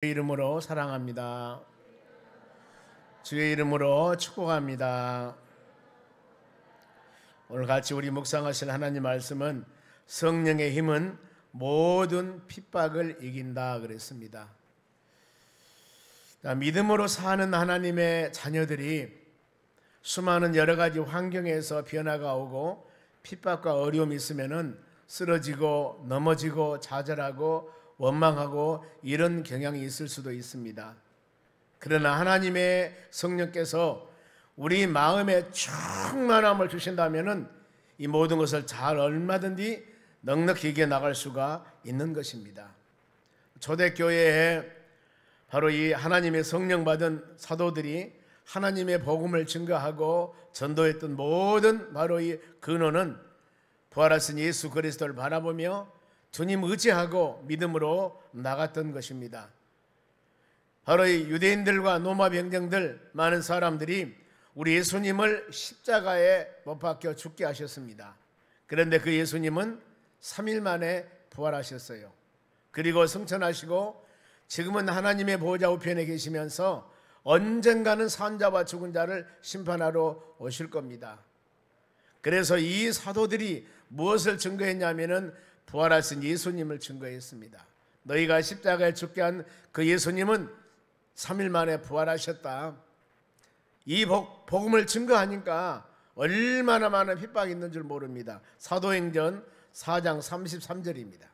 주의 이름으로 사랑합니다. 주의 이름으로 축복합니다. 오늘 같이 우리 묵상하실 하나님 말씀은 성령의 힘은 모든 핍박을 이긴다 그랬습니다. 믿음으로 사는 하나님의 자녀들이 수많은 여러 가지 환경에서 변화가 오고 핍박과 어려움이 있으면은 쓰러지고 넘어지고 좌절하고 원망하고 이런 경향이 있을 수도 있습니다. 그러나 하나님의 성령께서 우리 마음에 충만함을 주신다면은 이 모든 것을 잘 얼마든지 넉넉히 이겨 나갈 수가 있는 것입니다. 초대교회에 바로 이 하나님의 성령 받은 사도들이 하나님의 복음을 증거하고 전도했던 모든 바로 이 근원은 부활하신 예수 그리스도를 바라보며 주님 의지하고 믿음으로 나갔던 것입니다. 바로 이 유대인들과 로마 병정들 많은 사람들이 우리 예수님을 십자가에 못 박혀 죽게 하셨습니다. 그런데 그 예수님은 3일 만에 부활하셨어요. 그리고 승천하시고 지금은 하나님의 보좌 우편에 계시면서 언젠가는 산자와 죽은 자를 심판하러 오실 겁니다. 그래서 이 사도들이 무엇을 증거했냐면은 부활하신 예수님을 증거했습니다. 너희가 십자가에 죽게 한 그 예수님은 3일 만에 부활하셨다. 이 복음을 증거하니까 얼마나 많은 핍박이 있는 줄 모릅니다. 사도행전 4장 33절입니다.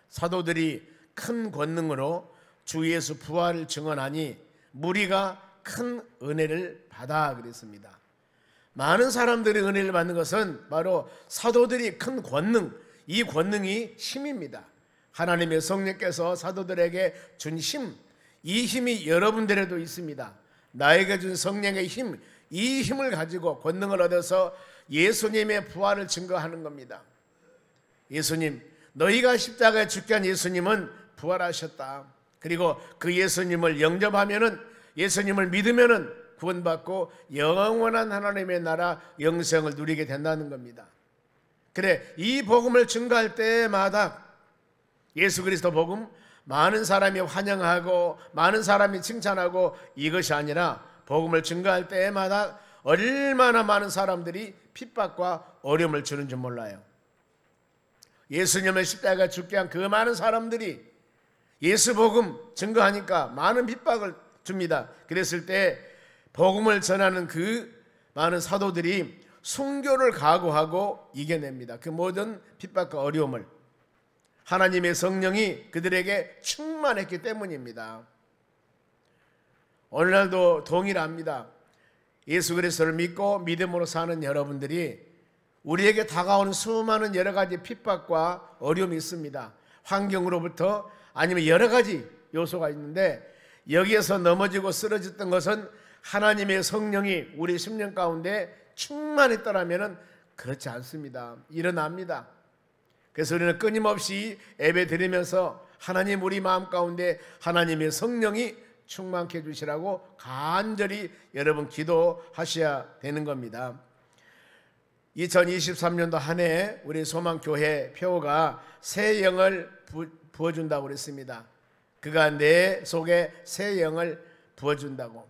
사도들이 큰 권능으로 주 예수 부활을 증언하니 무리가 큰 은혜를 받아 그랬습니다. 많은 사람들이 은혜를 받는 것은 바로 사도들이 큰 권능, 이 권능이 힘입니다. 하나님의 성령께서 사도들에게 준 힘, 이 힘이 여러분들에도 있습니다. 나에게 준 성령의 힘, 이 힘을 가지고 권능을 얻어서 예수님의 부활을 증거하는 겁니다. 예수님, 너희가 십자가에 죽게 한 예수님은 부활하셨다. 그리고 그 예수님을 영접하면은, 예수님을 믿으면은 구원받고 영원한 하나님의 나라 영생을 누리게 된다는 겁니다. 그래, 이 복음을 증거할 때마다 예수 그리스도 복음 많은 사람이 환영하고 많은 사람이 칭찬하고 이것이 아니라 복음을 증거할 때마다 얼마나 많은 사람들이 핍박과 어려움을 주는 줄 몰라요. 예수님의 십자가에 죽게 한 그 많은 사람들이 예수 복음 증거하니까 많은 핍박을 줍니다. 그랬을 때 복음을 전하는 그 많은 사도들이 순교를 각오하고 이겨냅니다. 그 모든 핍박과 어려움을 하나님의 성령이 그들에게 충만했기 때문입니다. 오늘날도 동일합니다. 예수 그리스도를 믿고 믿음으로 사는 여러분들이 우리에게 다가오는 수많은 여러 가지 핍박과 어려움이 있습니다. 환경으로부터 아니면 여러 가지 요소가 있는데 여기에서 넘어지고 쓰러졌던 것은 하나님의 성령이 우리 심령 가운데 충만했더라면 그렇지 않습니다. 일어납니다. 그래서 우리는 끊임없이 예배 드리면서 하나님 우리 마음 가운데 하나님의 성령이 충만케 해주시라고 간절히 여러분 기도하셔야 되는 겁니다. 2023년도 한 해 우리 소망교회 표가 새 영을 부어준다고 그랬습니다. 그가 내 속에 새 영을 부어준다고.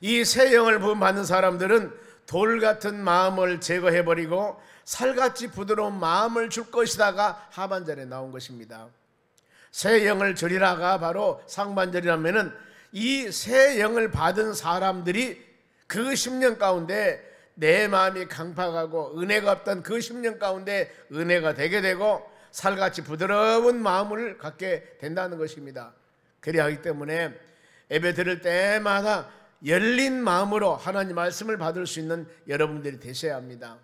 이 새 영을 부어받는 사람들은 돌 같은 마음을 제거해버리고 살같이 부드러운 마음을 줄 것이다가 하반절에 나온 것입니다. 새 영을 주리라가 바로 상반절이라면은 이 새 영을 받은 사람들이 그 10년 가운데 내 마음이 강팍하고 은혜가 없던 그 10년 가운데 은혜가 되게 되고 살같이 부드러운 마음을 갖게 된다는 것입니다. 그래야 하기 때문에 예배 드릴 때마다 열린 마음으로 하나님 말씀을 받을 수 있는 여러분들이 되셔야 합니다.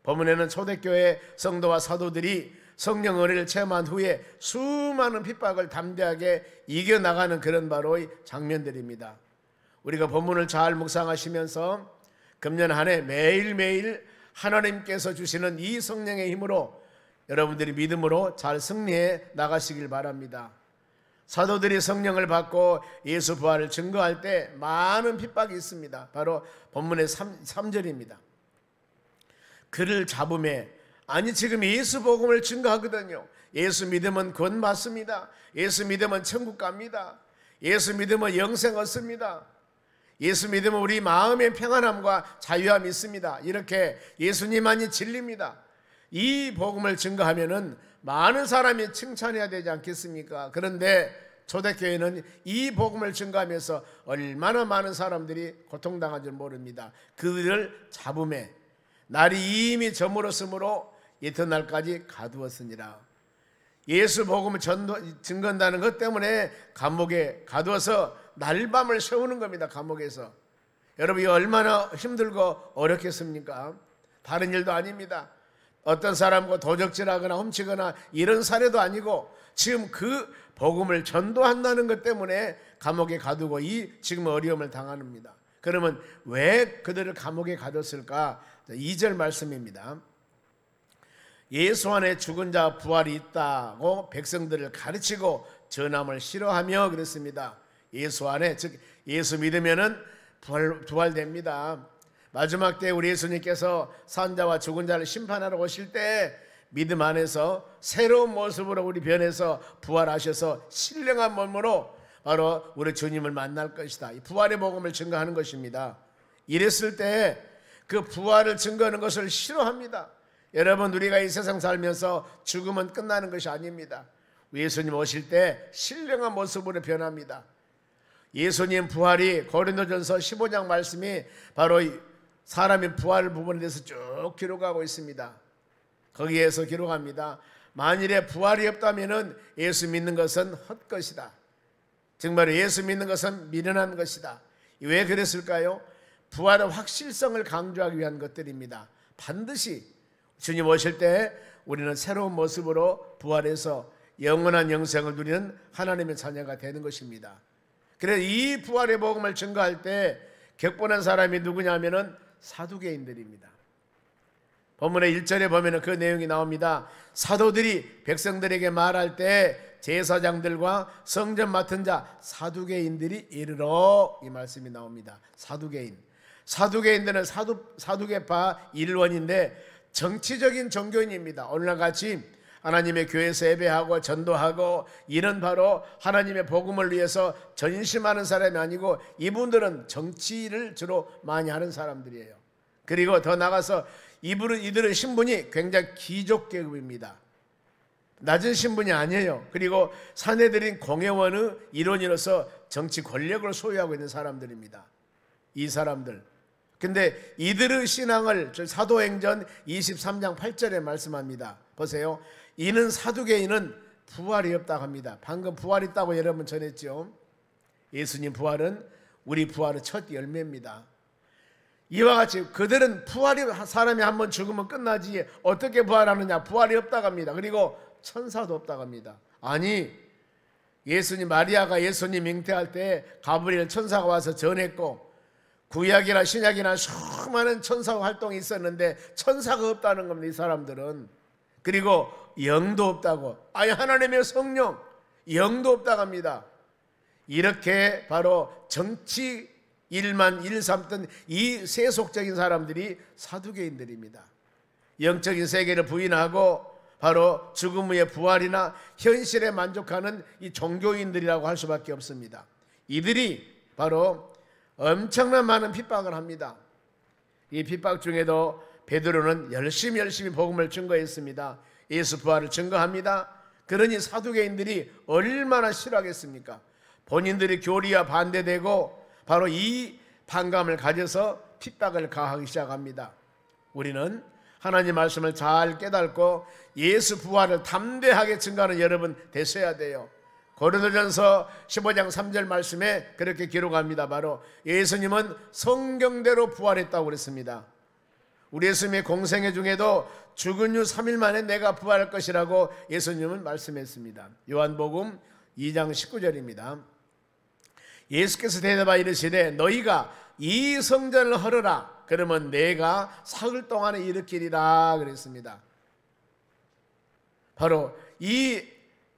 본문에는 초대교회 성도와 사도들이 성령 은혜를 체험한 후에 수많은 핍박을 담대하게 이겨나가는 그런 바로의 장면들입니다. 우리가 본문을 잘 묵상하시면서 금년 한 해 매일매일 하나님께서 주시는 이 성령의 힘으로 여러분들이 믿음으로 잘 승리해 나가시길 바랍니다. 사도들이 성령을 받고 예수 부활을 증거할 때 많은 핍박이 있습니다. 바로 본문의 3절입니다. 그를 잡음에 아니, 지금 예수 복음을 증거하거든요. 예수 믿으면 구원 받습니다. 예수 믿으면 천국 갑니다. 예수 믿으면 영생 얻습니다. 예수 믿으면 우리 마음의 평안함과 자유함이 있습니다. 이렇게 예수님만이 진리입니다. 이 복음을 증거하면은 많은 사람이 칭찬해야 되지 않겠습니까? 그런데 초대교회는 이 복음을 증거하면서 얼마나 많은 사람들이 고통당한 줄 모릅니다. 그들을 잡음에 날이 이미 저물었으므로 이튿날까지 가두었으니라. 예수 복음을 증거한다는 것 때문에 감옥에 가두어서 날밤을 세우는 겁니다. 감옥에서. 여러분, 이 얼마나 힘들고 어렵겠습니까? 다른 일도 아닙니다. 어떤 사람과 도적질하거나 훔치거나 이런 사례도 아니고 지금 그 복음을 전도한다는 것 때문에 감옥에 가두고 이 지금 어려움을 당합니다. 그러면 왜 그들을 감옥에 가뒀을까? 2절 말씀입니다. 예수 안에 죽은 자 부활이 있다고 백성들을 가르치고 전함을 싫어하며 그랬습니다. 예수 안에, 즉 예수 믿으면은 부활됩니다. 마지막 때 우리 예수님께서 산자와 죽은 자를 심판하러 오실 때 믿음 안에서 새로운 모습으로 우리 변해서 부활하셔서 신령한 몸으로 바로 우리 주님을 만날 것이다. 이 부활의 복음을 증거하는 것입니다. 이랬을 때 그 부활을 증거하는 것을 싫어합니다. 여러분, 우리가 이 세상 살면서 죽으면 끝나는 것이 아닙니다. 예수님 오실 때 신령한 모습으로 변합니다. 예수님 부활이 고린도전서 15장 말씀이 바로 사람의 부활 부분에 대해서 쭉 기록하고 있습니다. 거기에서 기록합니다. 만일에 부활이 없다면 예수 믿는 것은 헛것이다. 정말 예수 믿는 것은 미련한 것이다. 왜 그랬을까요? 부활의 확실성을 강조하기 위한 것들입니다. 반드시 주님 오실 때 우리는 새로운 모습으로 부활해서 영원한 영생을 누리는 하나님의 자녀가 되는 것입니다. 그래서 이 부활의 복음을 증거할 때 격분한 사람이 누구냐면은 사두개인들입니다. 본문의 1절에 보면 그 내용이 나옵니다. 사도들이 백성들에게 말할 때 제사장들과 성전 맡은 자 사두개인들이 이르러, 이 말씀이 나옵니다. 사두개인들은 사두개파 일원인데 정치적인 종교인입니다. 오늘날 같이 하나님의 교회에서 예배하고 전도하고 이런 바로 하나님의 복음을 위해서 전심하는 사람이 아니고 이분들은 정치를 주로 많이 하는 사람들이에요. 그리고 더 나가서 이들은 신분이 굉장히 귀족계급입니다. 낮은 신분이 아니에요. 그리고 사내들인 공회원의 일원으로서 정치 권력을 소유하고 있는 사람들입니다. 이 사람들. 근데 이들의 신앙을 사도행전 23장 8절에 말씀합니다. 보세요. 이는 사두개인은 부활이 없다고 합니다. 방금 부활이 있다고 여러분 전했죠. 예수님 부활은 우리 부활의 첫 열매입니다. 이와 같이 그들은 사람이 한번 죽으면 끝나지 어떻게 부활하느냐, 부활이 없다고 합니다. 그리고 천사도 없다고 합니다. 아니, 마리아가 예수님 잉태할 때 가브리엘 천사가 와서 전했고 구약이나 신약이나 수많은 천사 활동이 있었는데 천사가 없다는 겁니다. 이 사람들은. 그리고 영도 없다고, 아니 하나님의 성령 영도 없다고 합니다. 이렇게 바로 정치 일만 일삼던 이 세속적인 사람들이 사두개인들입니다. 영적인 세계를 부인하고 바로 죽음 후의 부활이나 현실에 만족하는 이 종교인들이라고 할 수밖에 없습니다. 이들이 바로 엄청난 많은 핍박을 합니다. 이 핍박 중에도 베드로는 열심히 복음을 증거했습니다. 예수 부활을 증거합니다. 그러니 사두개인들이 얼마나 싫어하겠습니까? 본인들이 교리와 반대되고 바로 이 반감을 가져서 핍박을 가하기 시작합니다. 우리는 하나님 말씀을 잘 깨닫고 예수 부활을 담대하게 증거하는 여러분 되셔야 돼요. 고린도전서 15장 3절 말씀에 그렇게 기록합니다. 바로 예수님은 성경대로 부활했다고 그랬습니다. 우리 예수님의 공생애 중에도 죽은 후 3일 만에 내가 부활할 것이라고 예수님은 말씀했습니다. 요한복음 2장 19절입니다. 예수께서 대답하여 이르시되 너희가 이 성전을 헐으라. 그러면 내가 사흘 동안에 일으키리라 그랬습니다. 바로 이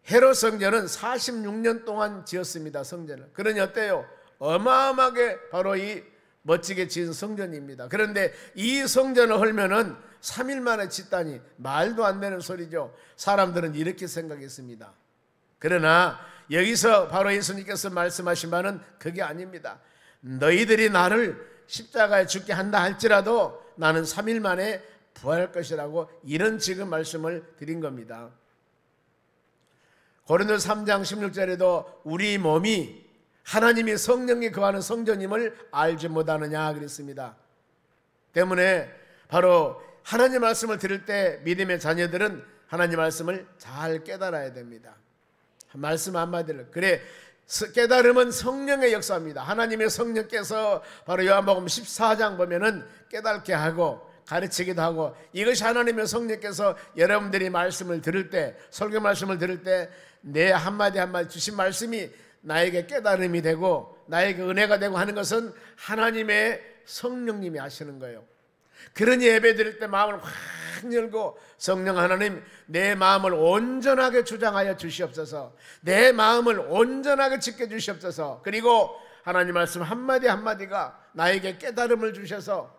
헤롯 성전은 46년 동안 지었습니다. 성전을. 그러니 어때요? 어마어마하게 바로 이 멋지게 지은 성전입니다. 그런데 이 성전을 헐면은 3일 만에 짓다니 말도 안 되는 소리죠. 사람들은 이렇게 생각했습니다. 그러나 여기서 바로 예수님께서 말씀하신 바는 그게 아닙니다. 너희들이 나를 십자가에 죽게 한다 할지라도 나는 3일 만에 부활할 것이라고 이런 지금 말씀을 드린 겁니다. 고린도서 3장 16절에도 우리 몸이 하나님이 성령이 거하는 성전임을 알지 못하느냐 그랬습니다. 때문에 바로 하나님 말씀을 들을 때 믿음의 자녀들은 하나님 말씀을 잘 깨달아야 됩니다. 말씀 한마디를 그래 깨달음은 성령의 역사입니다. 하나님의 성령께서 바로 요한복음 14장 보면은 깨닫게 하고 가르치기도 하고 이것이 하나님의 성령께서 여러분들이 말씀을 들을 때 설교 말씀을 들을 때 내 한마디 한마디 주신 말씀이 나에게 깨달음이 되고 나에게 은혜가 되고 하는 것은 하나님의 성령님이 하시는 거예요. 그러니 예배 드릴 때 마음을 확 열고 성령 하나님 내 마음을 온전하게 주장하여 주시옵소서. 내 마음을 온전하게 지켜주시옵소서. 그리고 하나님 말씀 한마디 한마디가 나에게 깨달음을 주셔서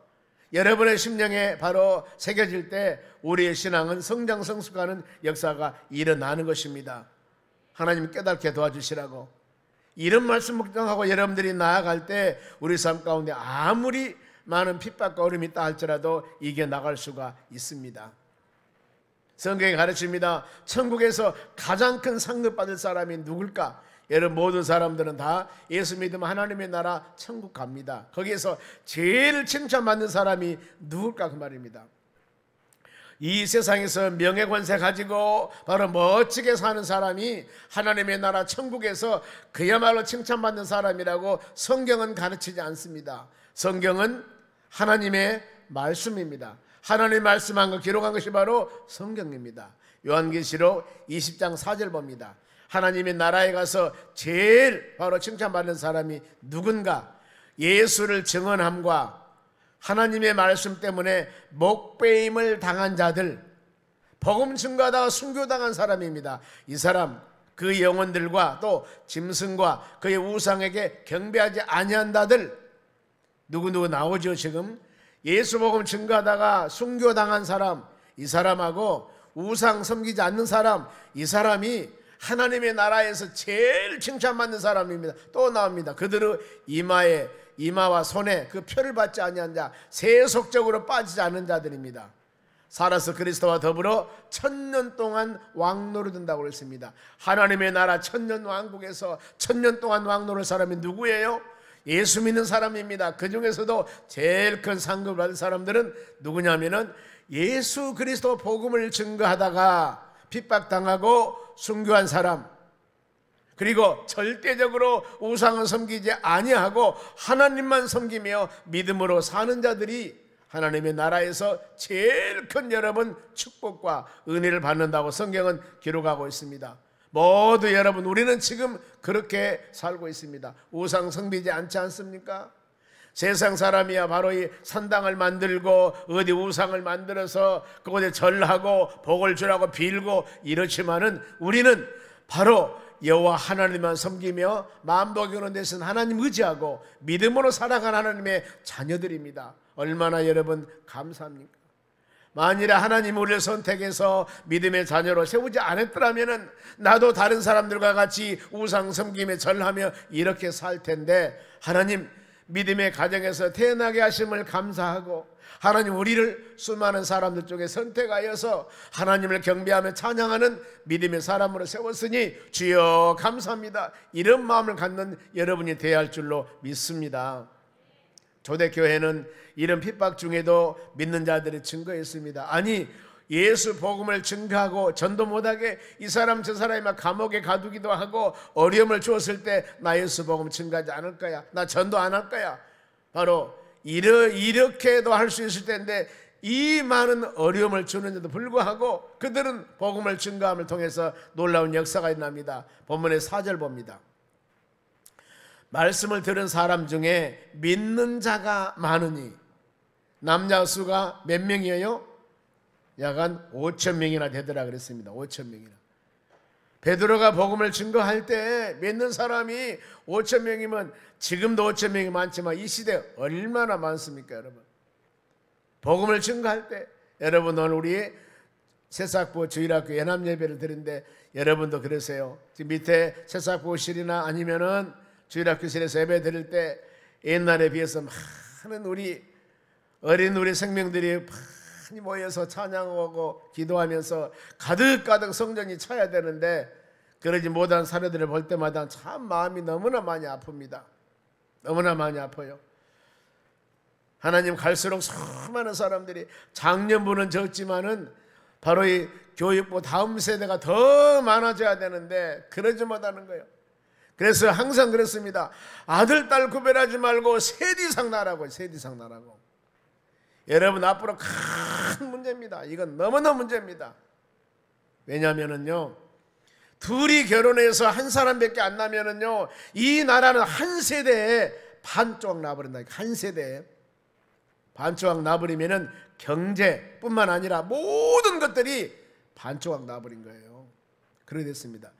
여러분의 심령에 바로 새겨질 때 우리의 신앙은 성장성숙하는 역사가 일어나는 것입니다. 하나님 깨닫게 도와주시라고 이런 말씀 묵상하고 여러분들이 나아갈 때 우리 삶 가운데 아무리 많은 핍박과 어려움이 있다 할지라도 이겨나갈 수가 있습니다. 성경이 가르칩니다. 천국에서 가장 큰 상급 받을 사람이 누굴까? 여러분 모든 사람들은 다 예수 믿으면 하나님의 나라 천국 갑니다. 거기에서 제일 칭찬받는 사람이 누굴까 그 말입니다. 이 세상에서 명예 권세 가지고 바로 멋지게 사는 사람이 하나님의 나라 천국에서 그야말로 칭찬받는 사람이라고 성경은 가르치지 않습니다. 성경은 하나님의 말씀입니다. 하나님의 말씀한 거 기록한 것이 바로 성경입니다. 요한계시록 20장 4절 봅니다. 하나님의 나라에 가서 제일 바로 칭찬받는 사람이 누군가? 예수를 증언함과 하나님의 말씀 때문에 목배임을 당한 자들, 복음 증거하다가 순교당한 사람입니다. 이 사람 그 영혼들과 또 짐승과 그의 우상에게 경배하지 아니한 자들 누구누구 나오죠. 지금 예수 복음 증거하다가 순교당한 사람, 이 사람하고 우상 섬기지 않는 사람, 이 사람이 하나님의 나라에서 제일 칭찬받는 사람입니다. 또 나옵니다. 그들의 이마와 손에 그 표를 받지 아니한 자, 세속적으로 빠지지 않은 자들입니다. 살아서 그리스도와 더불어 1000년 동안 왕노릇한다고 그랬습니다. 하나님의 나라 1000년 왕국에서 1000년 동안 왕노릇 사람이 누구예요? 예수 믿는 사람입니다. 그 중에서도 제일 큰 상급을 받은 사람들은 누구냐면은 예수 그리스도 복음을 증거하다가 핍박당하고 순교한 사람, 그리고 절대적으로 우상을 섬기지 아니하고 하나님만 섬기며 믿음으로 사는 자들이 하나님의 나라에서 제일 큰 여러분 축복과 은혜를 받는다고 성경은 기록하고 있습니다. 모두 여러분 우리는 지금 그렇게 살고 있습니다. 우상 섬기지 않지 않습니까? 세상 사람이야 바로 이 산당을 만들고 어디 우상을 만들어서 그곳에 절하고 복을 주라고 빌고 이렇지만은 우리는 바로 여호와 하나님만 섬기며 만복의 대신 하나님 의지하고 믿음으로 살아가는 하나님의 자녀들입니다. 얼마나 여러분 감사합니까? 만일에 하나님 우리를 선택해서 믿음의 자녀로 세우지 않았더라면 나도 다른 사람들과 같이 우상 섬김에 절하며 이렇게 살 텐데 하나님 믿음의 가정에서 태어나게 하심을 감사하고 하나님 우리를 수많은 사람들 중에 선택하여서 하나님을 경배하며 찬양하는 믿음의 사람으로 세웠으니 주여 감사합니다. 이런 마음을 갖는 여러분이 되어야 할 줄로 믿습니다. 초대교회는 이런 핍박 중에도 믿는 자들이 증거했습니다. 아니 예수 복음을 증거하고 전도 못하게 이 사람 저 사람이 막 감옥에 가두기도 하고 어려움을 주었을 때 나 예수 복음 증거하지 않을 거야, 나 전도 안 할 거야, 바로 이렇게도 할 수 있을 텐데 이 많은 어려움을 주는데도 불구하고 그들은 복음을 증거함을 통해서 놀라운 역사가 일어납니다. 본문의 4절 봅니다. 말씀을 들은 사람 중에 믿는 자가 많으니 남자 수가 몇 명이에요? 약 한 5,000명이나 되더라 그랬습니다. 5,000명이나. 베드로가 복음을 증거할 때 믿는 사람이 5천 명이면 지금도 5천 명이 많지만 이 시대 얼마나 많습니까, 여러분? 복음을 증거할 때 여러분 오늘 우리 새싹부 주일학교 연합예배를 드리는데 여러분도 그러세요. 지금 밑에 새싹부실이나 아니면은 주일학교실에서 예배 드릴 때 옛날에 비해서 많은 우리 어린 우리 생명들이 많이 모여서 찬양하고 기도하면서 가득가득 성전이 차야 되는데 그러지 못한 사례들을 볼 때마다 참 마음이 너무나 많이 아픕니다. 너무나 많이 아파요. 하나님 갈수록 수많은 사람들이 작년부는 적지만은 바로 이 교육부 다음 세대가 더 많아져야 되는데 그러지 못하는 거예요. 그래서 항상 그렇습니다. 아들, 딸 구별하지 말고 셋 이상 나라고, 셋 이상 나라고. 여러분 앞으로 큰 문제입니다. 이건 너무나 문제입니다. 왜냐하면은요, 둘이 결혼해서 한 사람밖에 안 나면은요, 이 나라는 한 세대에 반조각 나버린다. 한 세대에 반조각 나버리면은 경제뿐만 아니라 모든 것들이 반조각 나버린 거예요. 그렇게 됐습니다.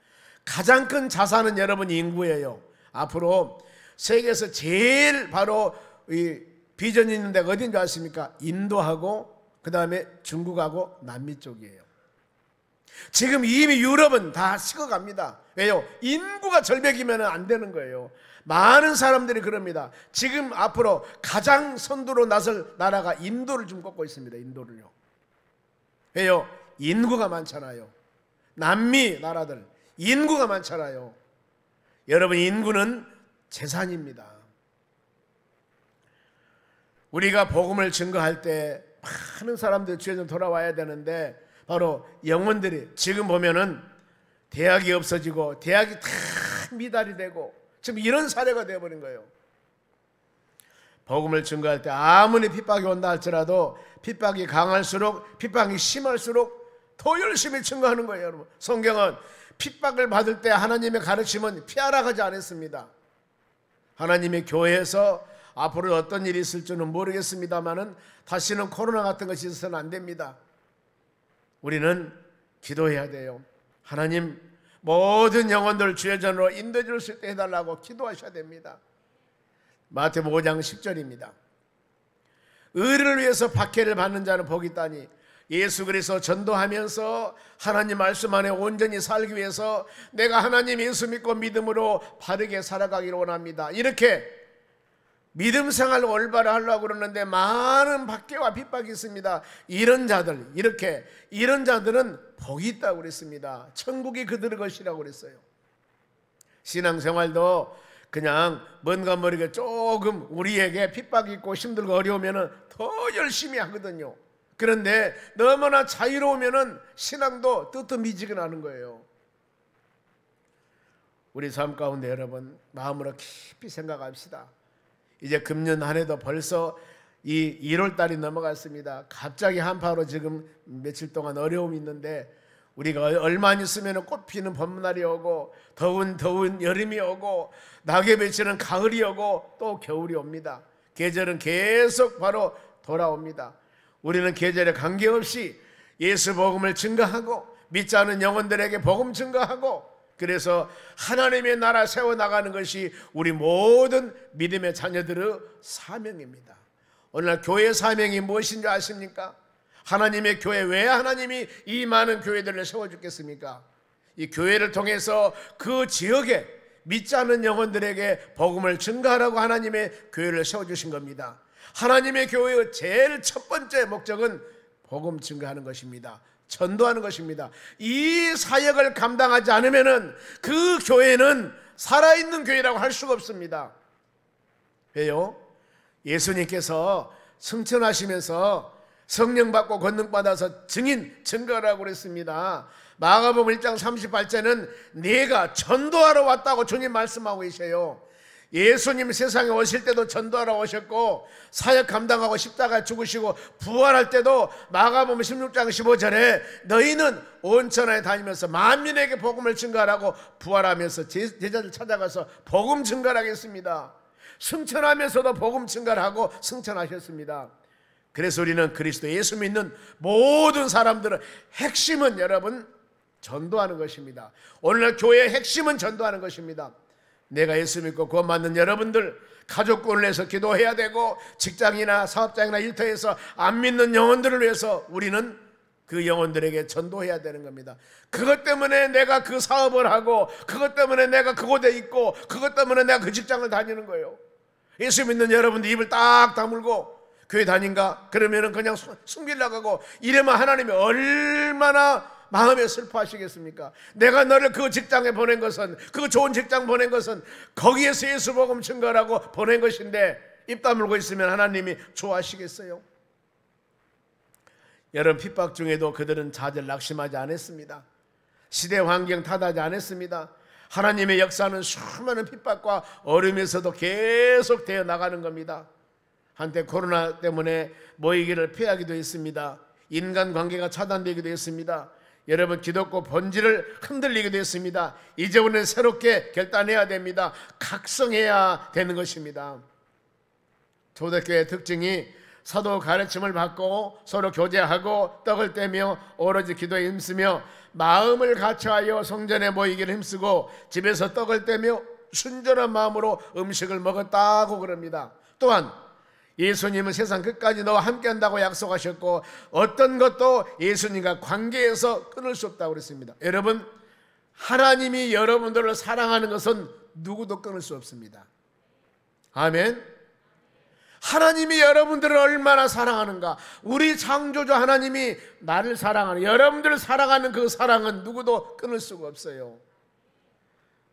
가장 큰 자산은 여러분 인구예요. 앞으로 세계에서 제일 바로 이 비전이 있는 데가 어딘 줄 아십니까? 인도하고 그 다음에 중국하고 남미 쪽이에요. 지금 이미 유럽은 다 식어갑니다. 왜요? 인구가 절벽이면 안 되는 거예요. 많은 사람들이 그럽니다. 지금 앞으로 가장 선두로 나설 나라가 인도를 좀 꼽고 있습니다. 인도를요. 왜요? 인구가 많잖아요. 남미 나라들 인구가 많잖아요. 여러분 인구는 재산입니다. 우리가 복음을 증거할 때 많은 사람들이 주에 좀 돌아와야 되는데 바로 영혼들이 지금 보면은 대학이 없어지고 대학이 다 미달이 되고 지금 이런 사례가 되어버린 거예요. 복음을 증거할 때 아무리 핍박이 온다 할지라도 핍박이 강할수록 핍박이 심할수록 더 열심히 증거하는 거예요. 여러분 성경은 핍박을 받을 때 하나님의 가르침은 피하라 하지 않았습니다. 하나님의 교회에서 앞으로 어떤 일이 있을지는 모르겠습니다만은 다시는 코로나 같은 것이 있어서는 안 됩니다. 우리는 기도해야 돼요. 하나님 모든 영혼들 주의 전으로 인도해 줄 수 있게 해달라고 기도하셔야 됩니다. 마태복음 5장 10절입니다. 의를 위해서 박해를 받는 자는 복이 있다니 예수 그리스도 전도하면서 하나님 말씀 안에 온전히 살기 위해서 내가 하나님 예수 믿고 믿음으로 바르게 살아가기를 원합니다. 이렇게 믿음 생활을 올바로 하려고 그러는데 많은 박해와 핍박이 있습니다. 이런 자들, 이런 자들은 복이 있다고 그랬습니다. 천국이 그들의 것이라고 그랬어요. 신앙생활도 그냥 뭔가 모르게 조금 우리에게 핍박이 있고 힘들고 어려우면 더 열심히 하거든요. 그런데 너무나 자유로우면 신앙도 뜨뜻미지근하는 거예요. 우리 삶 가운데 여러분 마음으로 깊이 생각합시다. 이제 금년 한 해도 벌써 이 1월 달이 넘어갔습니다. 갑자기 한파로 지금 며칠 동안 어려움이 있는데 우리가 얼마 있으면 꽃 피는 봄날이 오고 더운 여름이 오고 낙엽이 지는 가을이 오고 또 겨울이 옵니다. 계절은 계속 바로 돌아옵니다. 우리는 계절에 관계없이 예수 복음을 증거하고 믿지 않은 영혼들에게 복음 증거하고 그래서 하나님의 나라 세워나가는 것이 우리 모든 믿음의 자녀들의 사명입니다. 오늘날 교회의 사명이 무엇인지 아십니까? 하나님의 교회, 왜 하나님이 이 많은 교회들을 세워주겠습니까? 이 교회를 통해서 그 지역에 믿지 않는 영혼들에게 복음을 증거하라고 하나님의 교회를 세워주신 겁니다. 하나님의 교회의 제일 첫 번째 목적은 복음 증거하는 것입니다. 전도하는 것입니다. 이 사역을 감당하지 않으면 그 교회는 살아있는 교회라고 할 수가 없습니다. 왜요? 예수님께서 승천하시면서 성령 받고 권능 받아서 증거하라고 그랬습니다. 마가복음 1장 38절은 내가 전도하러 왔다고 주님 말씀하고 계세요. 예수님 세상에 오실 때도 전도하러 오셨고 사역 감당하고 십자가에 죽으시고 부활할 때도 마가복음 16장 15절에 너희는 온 천하에 다니면서 만민에게 복음을 증거하라고 부활하면서 제자들 찾아가서 복음 증거하라고 했습니다. 승천하면서도 복음 증거하고 승천하셨습니다. 그래서 우리는 그리스도 예수 믿는 모든 사람들의 핵심은 여러분 전도하는 것입니다. 오늘날 교회의 핵심은 전도하는 것입니다. 내가 예수 믿고 구원 받는 여러분들, 가족군을 위해서 기도해야 되고, 직장이나 사업장이나 일터에서 안 믿는 영혼들을 위해서 우리는 그 영혼들에게 전도해야 되는 겁니다. 그것 때문에 내가 그 사업을 하고, 그것 때문에 내가 그곳에 있고, 그것 때문에 내가 그 직장을 다니는 거예요. 예수 믿는 여러분들 입을 딱 다물고 교회 다닌가? 그러면은 그냥 숨기려고 하고 이러면 하나님이 얼마나 마음에 슬퍼하시겠습니까? 내가 너를 그 직장에 보낸 것은, 그 좋은 직장 보낸 것은 거기에서 예수 복음 증거라고 보낸 것인데 입 다물고 있으면 하나님이 좋아하시겠어요? 여러분, 핍박 중에도 그들은 좌절 낙심하지 않았습니다. 시대 환경 탓하지 않았습니다. 하나님의 역사는 수많은 핍박과 어려움에서도 계속 되어 나가는 겁니다. 한때 코로나 때문에 모이기를 피하기도 했습니다. 인간관계가 차단되기도 했습니다. 여러분, 기독교 본질을 흔들리기도 했습니다. 이제 우리는 새롭게 결단해야 됩니다. 각성해야 되는 것입니다. 초대교회의 특징이 사도 가르침을 받고 서로 교제하고 떡을 떼며 오로지 기도에 힘쓰며 마음을 같이하여 성전에 모이기를 힘쓰고 집에서 떡을 떼며 순전한 마음으로 음식을 먹었다고 그럽니다. 또한 예수님은 세상 끝까지 너와 함께 한다고 약속하셨고 어떤 것도 예수님과 관계에서 끊을 수 없다고 그랬습니다. 여러분, 하나님이 여러분들을 사랑하는 것은 누구도 끊을 수 없습니다. 아멘. 하나님이 여러분들을 얼마나 사랑하는가, 우리 창조주 하나님이 나를 사랑하는, 여러분들을 사랑하는 그 사랑은 누구도 끊을 수가 없어요.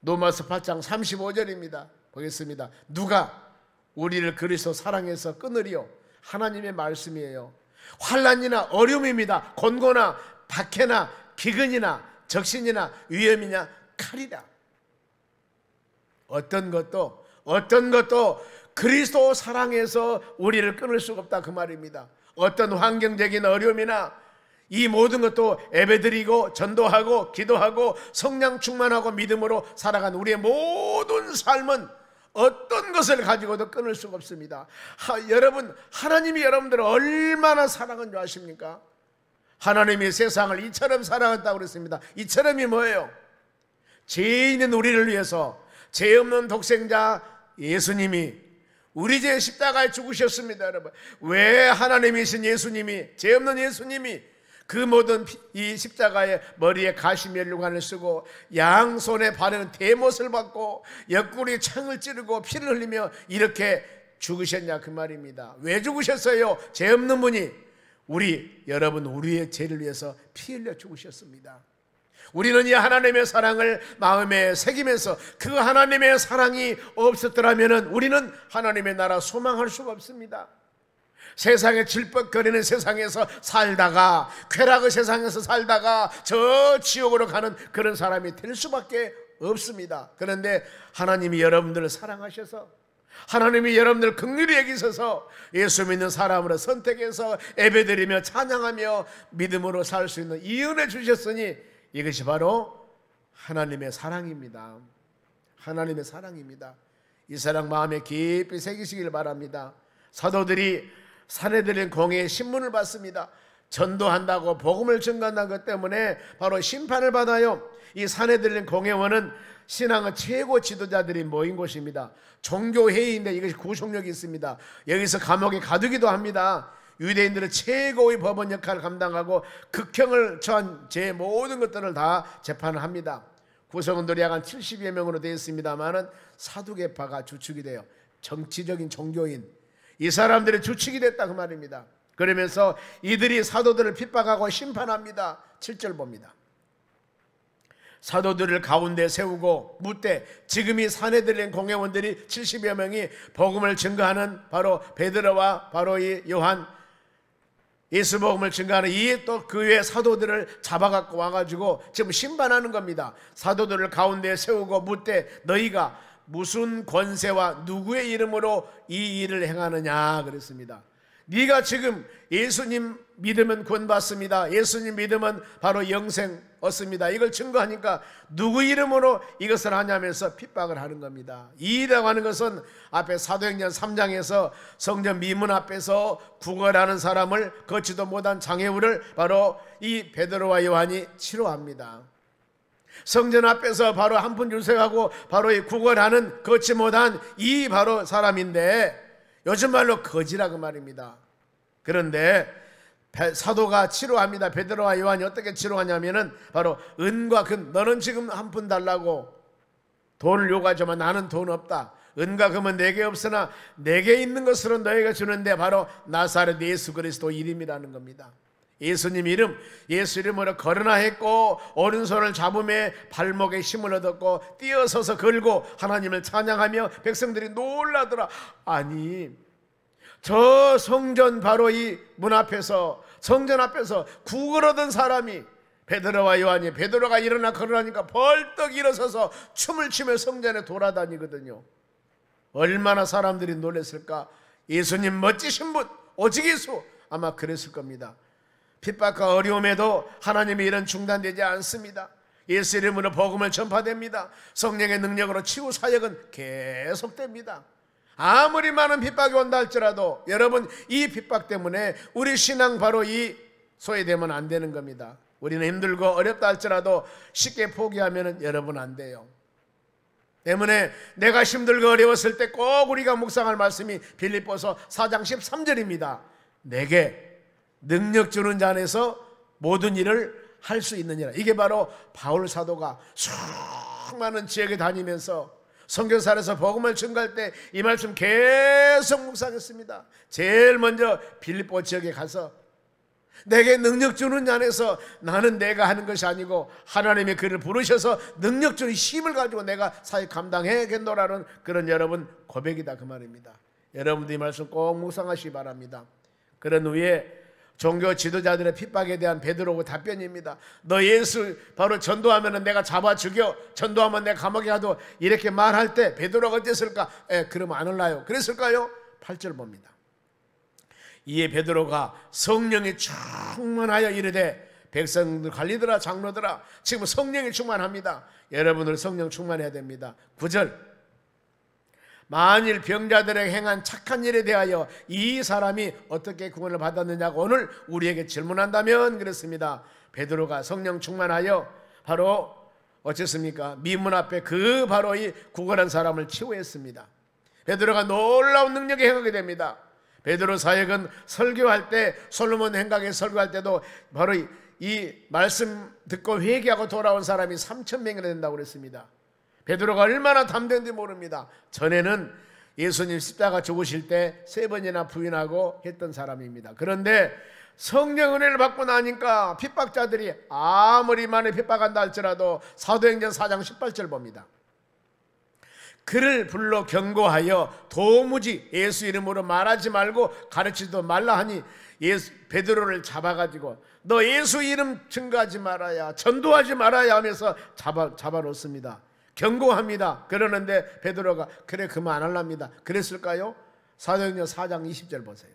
로마서 8장 35절입니다. 보겠습니다. 누가 우리를 그리스도 사랑해서 끊으리요? 하나님의 말씀이에요. 환난이나 어려움입니다. 곤고나 박해나 기근이나 적신이나 위험이냐 칼이라. 어떤 것도 그리스도 사랑해서 우리를 끊을 수가 없다, 그 말입니다. 어떤 환경적인 어려움이나 이 모든 것도 예배드리고 전도하고 기도하고 성령 충만하고 믿음으로 살아간 우리의 모든 삶은 어떤 것을 가지고도 끊을 수가 없습니다. 여러분, 하나님이 여러분들을 얼마나 사랑한 줄 아십니까? 하나님이 세상을 이처럼 사랑했다고 그랬습니다. 이처럼이 뭐예요? 죄인인 우리를 위해서 죄 없는 독생자 예수님이 우리 죄 십자가에 죽으셨습니다. 여러분, 왜 하나님이신 예수님이, 죄 없는 예수님이 그 모든 이 십자가의 머리에 가시면류관을 쓰고 양손에 바르는 대못을 받고 옆구리에 창을 찌르고 피를 흘리며 이렇게 죽으셨냐, 그 말입니다. 왜 죽으셨어요? 죄 없는 분이 여러분 우리의 죄를 위해서 피 흘려 죽으셨습니다. 우리는 이 하나님의 사랑을 마음에 새기면서 그 하나님의 사랑이 없었더라면 우리는 하나님의 나라 소망할 수가 없습니다. 세상에 질퍽거리는 세상에서 살다가, 쾌락의 세상에서 살다가 저 지옥으로 가는 그런 사람이 될 수밖에 없습니다. 그런데 하나님이 여러분들을 사랑하셔서, 하나님이 여러분들을 긍휼히 여기셔서 예수 믿는 사람으로 선택해서 예배드리며 찬양하며 믿음으로 살 수 있는 이 은혜 주셨으니 이것이 바로 하나님의 사랑입니다. 하나님의 사랑입니다. 이 사랑 마음에 깊이 새기시길 바랍니다. 사도들이 사내들인 공회에 신문을 받습니다. 전도한다고 복음을 증거한다는 것 때문에 바로 심판을 받아요. 이 사내들인 공회원은 신앙의 최고 지도자들이 모인 곳입니다. 종교회의인데 이것이 구속력이 있습니다. 여기서 감옥에 가두기도 합니다. 유대인들은 최고의 법원 역할을 감당하고 극형을 처한 제 모든 것들을 다 재판을 합니다. 구성원들이 약 한 70여 명으로 되어 있습니다만은 사두개파가 주축이 돼요. 정치적인 종교인, 이 사람들의 주축이 됐다, 그 말입니다. 그러면서 이들이 사도들을 핍박하고 심판합니다. 7절 봅니다. 사도들을 가운데 세우고 묻되, 지금 이 사내들인 공회원들이 70여 명이 복음을 증거하는 바로 베드로와 바로 이 요한, 예수 복음을 증거하는 이 또 그 외의 사도들을 잡아갖고 와가지고 지금 심판하는 겁니다. 사도들을 가운데 세우고 묻되, 너희가 무슨 권세와 누구의 이름으로 이 일을 행하느냐 그랬습니다. 네가 지금 예수님 믿으면 구원받습니다, 예수님 믿으면 바로 영생 얻습니다, 이걸 증거하니까 누구 이름으로 이것을 하냐면서 핍박을 하는 겁니다. 이 일이라고 하는 것은 앞에 사도행전 3장에서 성전 미문 앞에서 구걸하는 사람을 걷지도 못한 장애우를 바로 이 베드로와 요한이 치료합니다. 성전 앞에서 바로 한 푼 주세요 하고 바로 이 구걸하는 걷지 못한 이 바로 사람인데, 요즘 말로 거지라고 말입니다. 그런데 사도가 치료합니다. 베드로와 요한이 어떻게 치료하냐면은 바로 은과 금, 너는 지금 한 푼 달라고 돈을 요구하지만 나는 돈 없다. 은과 금은 내게 없으나 내게 있는 것으로 너희가 주는데 바로 나사렛 예수 그리스도 이름이라는 겁니다. 예수님 이름, 예수 이름으로 걸으나 했고 오른손을 잡음에 발목에 힘을 얻었고 뛰어서서 걸고 하나님을 찬양하며 백성들이 놀라더라. 아니, 저 성전 바로 이 문 앞에서, 성전 앞에서 구걸하던 사람이, 베드로와 요한이, 베드로가 일어나 걸으라니까 벌떡 일어서서 춤을 추며 성전에 돌아다니거든요. 얼마나 사람들이 놀랐을까. 예수님 멋지신 분, 오직 예수, 아마 그랬을 겁니다. 핍박과 어려움에도 하나님의 일은 중단되지 않습니다. 예수 이름으로 복음을 전파됩니다. 성령의 능력으로 치유 사역은 계속됩니다. 아무리 많은 핍박이 온다 할지라도 여러분, 이 핍박 때문에 우리 신앙 바로 이 소외되면 안 되는 겁니다. 우리는 힘들고 어렵다 할지라도 쉽게 포기하면 여러분 안 돼요. 때문에 내가 힘들고 어려웠을 때 꼭 우리가 묵상할 말씀이 빌립보서 4장 13절입니다. 내게 능력 주는 자 안에서 모든 일을 할 수 있느니라. 이게 바로 바울 사도가 수많은 지역에 다니면서 선교사에서 복음을 전가할 때 이 말씀 계속 묵상했습니다. 제일 먼저 빌립보 지역에 가서 내게 능력 주는 자 안에서 나는 내가 하는 것이 아니고 하나님이 그를 부르셔서 능력 주는 힘을 가지고 내가 사역 감당해야겠노라는 그런 여러분 고백이다, 그 말입니다. 여러분도 이 말씀 꼭 묵상하시기 바랍니다. 그런 후에 종교 지도자들의 핍박에 대한 베드로의 답변입니다. 너 예수 바로 전도하면 내가 잡아 죽여, 전도하면 내가 감옥에 가도, 이렇게 말할 때 베드로가 어땠을까? 그러면 안 올라요. 그랬을까요? 8절 봅니다. 이에 베드로가 성령이 충만하여 이르되 백성들 관리들아 장로들아, 지금 성령이 충만합니다. 여러분들 성령 충만해야 됩니다. 9절, 만일 병자들에게 행한 착한 일에 대하여 이 사람이 어떻게 구원을 받았느냐고 오늘 우리에게 질문한다면, 그렇습니다. 베드로가 성령 충만하여 바로 어쨌습니까? 미문 앞에 그 바로 이 구걸한 사람을 치유했습니다. 베드로가 놀라운 능력에 행하게 됩니다. 베드로 사역은 설교할 때, 솔로몬 행각에 설교할 때도 바로 이 말씀 듣고 회개하고 돌아온 사람이 3,000명이나 된다고 그랬습니다. 베드로가 얼마나 담대한지 모릅니다. 전에는 예수님 십자가 죽으실 때 3번이나 부인하고 했던 사람입니다. 그런데 성령 은혜를 받고 나니까 핍박자들이 아무리 많이 핍박한다 할지라도 사도행전 4장 18절 봅니다. 그를 불러 경고하여 도무지 예수 이름으로 말하지 말고 가르치지도 말라 하니 베드로를 잡아가지고 너 예수 이름 증거하지 말아야, 전도하지 말아야 하면서 잡아놓습니다. 경고합니다. 그러는데 베드로가 그래 그만 안 할랍니다. 그랬을까요? 사도행전 4장 20절 보세요.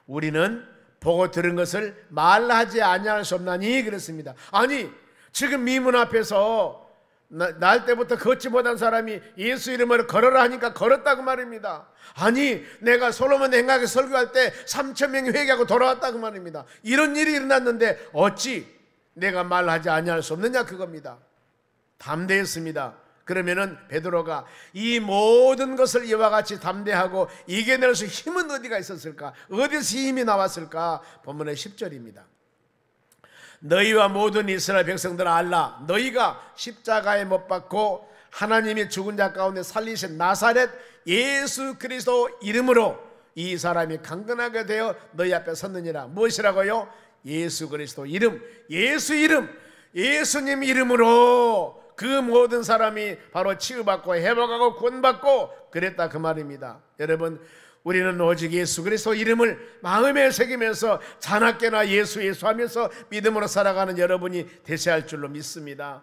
우리는 보고 들은 것을 말하지 아니할 수 없나니 그랬습니다. 아니, 지금 미문 앞에서 날 때부터 걷지 못한 사람이 예수 이름으로 걸어라 하니까 걸었다고 말입니다. 아니, 내가 솔로몬 행각에 설교할 때 3,000명이 회개하고 돌아왔다고 말입니다. 이런 일이 일어났는데 어찌 내가 말하지 아니할 수 없느냐, 그겁니다. 담대했습니다. 그러면은 베드로가 이 모든 것을 이와 같이 담대하고 이겨낼 수 힘은 어디가 있었을까? 어디서 힘이 나왔을까? 본문의 10절입니다. 너희와 모든 이스라엘 백성들 알라. 너희가 십자가에 못 박고 하나님이 죽은 자 가운데 살리신 나사렛 예수 그리스도 이름으로 이 사람이 강건하게 되어 너희 앞에 섰느니라. 무엇이라고요? 예수 그리스도 이름, 예수 이름, 예수님 이름으로 그 모든 사람이 바로 치유받고 회복하고 구원받고 그랬다, 그 말입니다. 여러분, 우리는 오직 예수 그리스도 이름을 마음에 새기면서 자나깨나 예수 하면서 믿음으로 살아가는 여러분이 되셔야 할 줄로 믿습니다.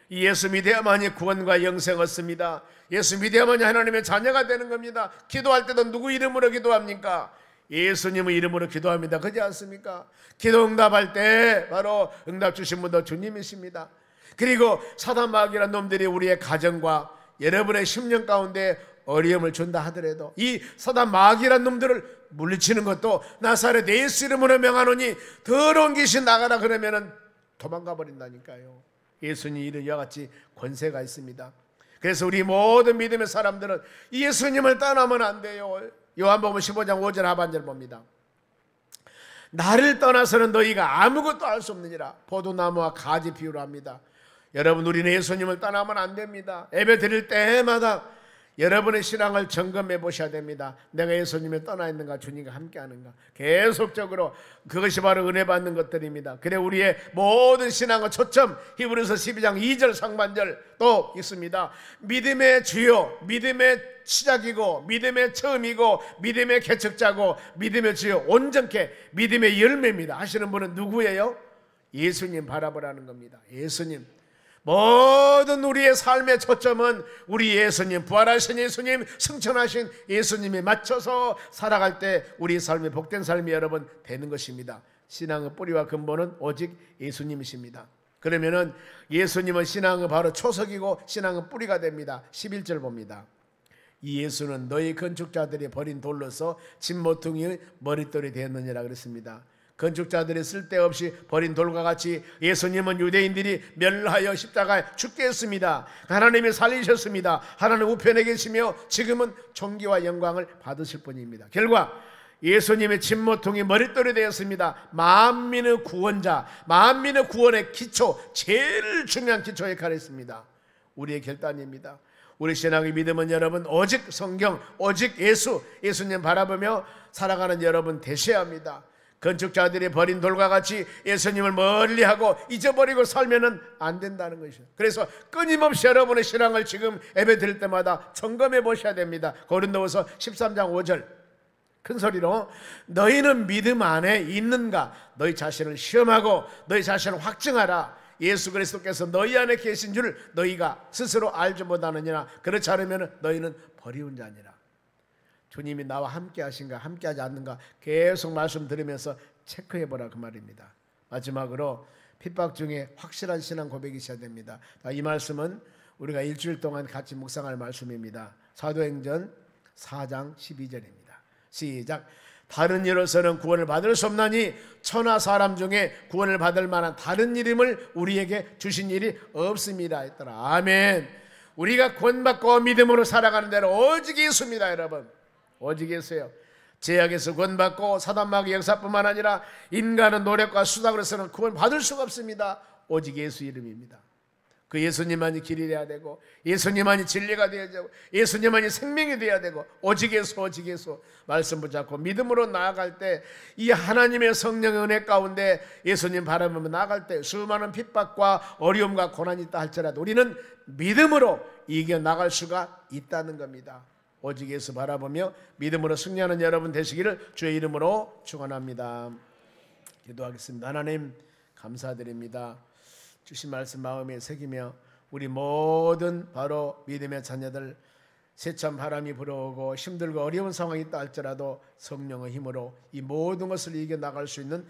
이 예수 믿어야만이 구원과 영생 얻습니다. 예수 믿어야만이 하나님의 자녀가 되는 겁니다. 기도할 때도 누구 이름으로 기도합니까? 예수님의 이름으로 기도합니다. 그렇지 않습니까? 기도 응답할 때 바로 응답 주신 분도 주님이십니다. 그리고 사단 마귀란 놈들이 우리의 가정과 여러분의 심령 가운데 어려움을 준다 하더라도 이 사단 마귀란 놈들을 물리치는 것도 나사렛 예수 이름으로 명하노니 더러운 귀신 나가라 그러면은 도망가 버린다니까요. 예수님 이런 이와 같이 권세가 있습니다. 그래서 우리 모든 믿음의 사람들은 예수님을 떠나면 안 돼요. 요한복음 15장 5절 하반절 봅니다. 나를 떠나서는 너희가 아무것도 할 수 없느니라. 포도나무와 가지 비유로 합니다. 여러분, 우리는 예수님을 떠나면 안 됩니다. 예배 드릴 때마다 여러분의 신앙을 점검해 보셔야 됩니다. 내가 예수님을 떠나 있는가, 주님과 함께 하는가. 계속적으로 그것이 바로 은혜 받는 것들입니다. 그래 우리의 모든 신앙의 초점, 히브리서 12장 2절 상반절 또 있습니다. 믿음의 주요, 믿음의 시작이고 믿음의 처음이고 믿음의 개척자고 믿음의 주요, 온전케 믿음의 열매입니다 하시는 분은 누구예요? 예수님 바라보라는 겁니다. 예수님. 모든 우리의 삶의 초점은 우리 예수님, 부활하신 예수님, 승천하신 예수님에 맞춰서 살아갈 때 우리 삶의 복된 삶이 여러분 되는 것입니다. 신앙의 뿌리와 근본은 오직 예수님이십니다. 그러면은 예수님은 신앙의 바로 초석이고 신앙의 뿌리가 됩니다. 11절 봅니다. 이 예수는 너희 건축자들이 버린 돌로서 집 모퉁이의 머릿돌이 되었느니라 그랬습니다. 건축자들이 쓸데없이 버린 돌과 같이 예수님은 유대인들이 멸하여 십자가에 죽게 했습니다. 하나님이 살리셨습니다. 하나님 우편에 계시며 지금은 존귀와 영광을 받으실 분입니다. 결과 예수님의 집모퉁이 머릿돌이 되었습니다. 만민의 구원자, 만민의 구원의 기초, 제일 중요한 기초 역할을 했습니다. 우리의 결단입니다. 우리 신앙의 믿음은 여러분 오직 성경, 오직 예수님 바라보며 살아가는 여러분 되셔야 합니다. 건축자들이 버린 돌과 같이 예수님을 멀리하고 잊어버리고 살면 안 된다는 것이죠. 그래서 끊임없이 여러분의 신앙을 지금 예배 드릴 때마다 점검해 보셔야 됩니다. 고린도후서 13장 5절 큰 소리로 너희는 믿음 안에 있는가? 너희 자신을 시험하고 너희 자신을 확증하라. 예수 그리스도께서 너희 안에 계신 줄 너희가 스스로 알지 못하느니라. 그렇지 않으면 너희는 버리운 자니라. 주님이 나와 함께 하신가 함께 하지 않는가 계속 말씀 들으면서 체크해 보라 그 말입니다. 마지막으로 핍박 중에 확실한 신앙 고백이 있어야 됩니다. 이 말씀은 우리가 일주일 동안 같이 묵상할 말씀입니다. 사도행전 4장 12절입니다. 시작. 다른 이로서는 구원을 받을 수 없나니 천하 사람 중에 구원을 받을 만한 다른 이름을 우리에게 주신 일이 없습니다 했더라. 아멘. 우리가 구원받고 믿음으로 살아가는 대로 오직 예수입니다 여러분. 오직 예수예요. 죄악에서 구원받고 사단마귀 역사뿐만 아니라 인간은 노력과 수단으로서는 구원 받을 수가 없습니다. 오직 예수 이름입니다. 그 예수님만이 길이 되어야 되고 예수님만이 진리가 되어야 되고 예수님만이 생명이 되어야 되고 오직 예수 오직 예수 말씀 붙잡고 믿음으로 나아갈 때 이 하나님의 성령의 은혜 가운데 예수님 바라보며 나아갈 때 수많은 핍박과 어려움과 고난이 있다 할지라도 우리는 믿음으로 이겨나갈 수가 있다는 겁니다. 오직 예수 바라보며 믿음으로 승리하는 여러분 되시기를 주의 이름으로 축원합니다. 기도하겠습니다. 하나님 감사드립니다. 주신 말씀 마음에 새기며 우리 모든 바로 믿음의 자녀들 세찬 바람이 불어오고 힘들고 어려운 상황이 있다 할지라도 성령의 힘으로 이 모든 것을 이겨나갈 수 있는